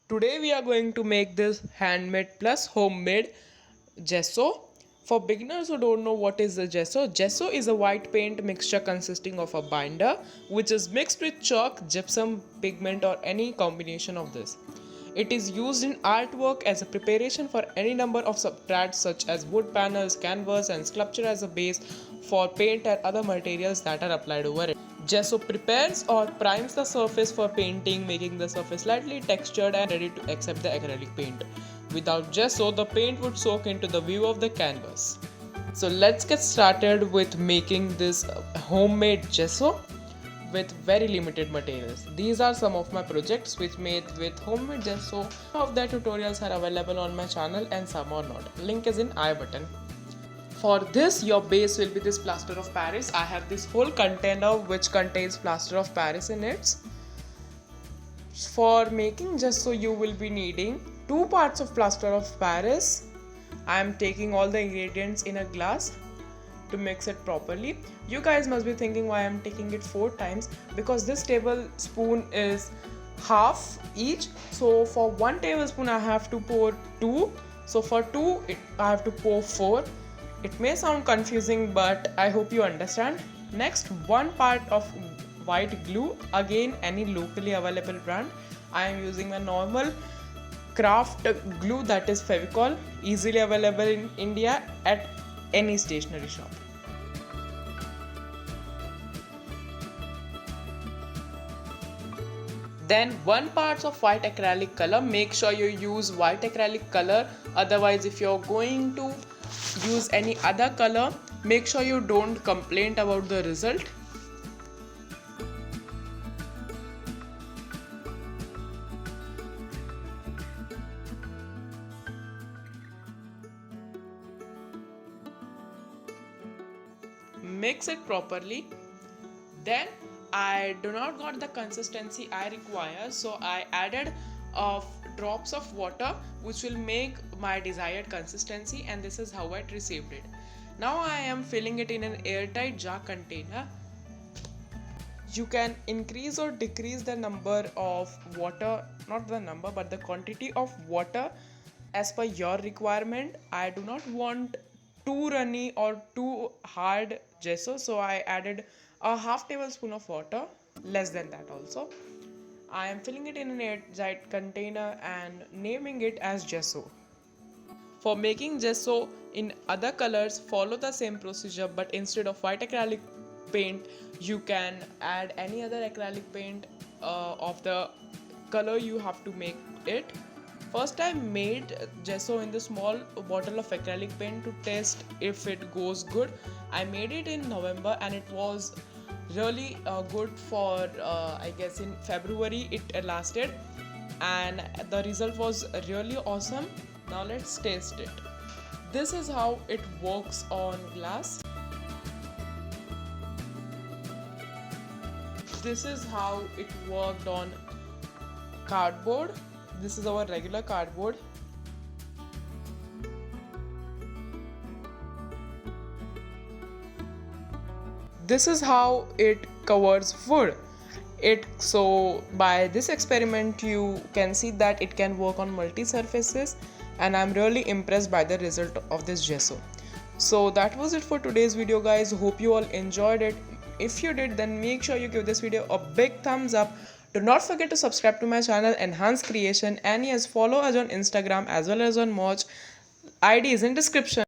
Today we are going to make this handmade plus homemade gesso. For beginners who don't know what is a gesso is a white paint mixture consisting of a binder which is mixed with chalk, gypsum, pigment or any combination of this. It is used in artwork as a preparation for any number of substrates such as wood panels, canvas and sculpture as a base for paint and other materials that are applied over it. Gesso prepares or primes the surface for painting, making the surface slightly textured and ready to accept the acrylic paint. Without gesso, the paint would soak into the view of the canvas. So let's get started with making this homemade gesso with very limited materials. These are some of my projects which made with homemade gesso. Some of their tutorials are available on my channel and some are not. Link is in I button. For this, your base will be this plaster of Paris. I have this whole container which contains plaster of Paris in it. For making gesso, you will be needing 2 parts of plaster of Paris. I am taking all the ingredients in a glass to mix it properly. You guys must be thinking why I'm taking it 4 times, because this tablespoon is half each. So for 1 tablespoon I have to pour 2. So for 2 I have to pour 4. It may sound confusing, but I hope you understand. Next, 1 part of white glue, again any locally available brand. I am using a normal craft glue, that is Fevicol, easily available in India at any stationery shop. Then 1 part of white acrylic color. Make sure you use white acrylic color, otherwise if you're going to use any other color, make sure you don't complain about the result. Mix it properly. Then I do not got the consistency I require, so I added drops of water which will make my desired consistency, and this is how I received it. Now I am filling it in an airtight jar container. You can increase or decrease the number of water, not the number but the quantity of water as per your requirement. I do not want too runny or too hard gesso, so I added a half tablespoon of water, less than that also. I am filling it in an airtight container and naming it as gesso. For making gesso in other colors, follow the same procedure, but instead of white acrylic paint, you can add any other acrylic paint of the color you have to make it. First I made gesso in the small bottle of acrylic paint to test if it goes good. I made it in November and it was really good for I guess in February it lasted, and the result was really awesome. Now let's taste it. This is how it works on glass. This is how it worked on cardboard. This is our regular cardboard. This is how it covers wood. So by this experiment you can see that it can work on multi surfaces, and I'm really impressed by the result of this gesso. So that was it for today's video, guys. Hope you all enjoyed it. If you did, then make sure you give this video a big thumbs up. Do not forget to subscribe to my channel Enhance Creation, and yes, follow us on Instagram as well as on Moj. ID is in description.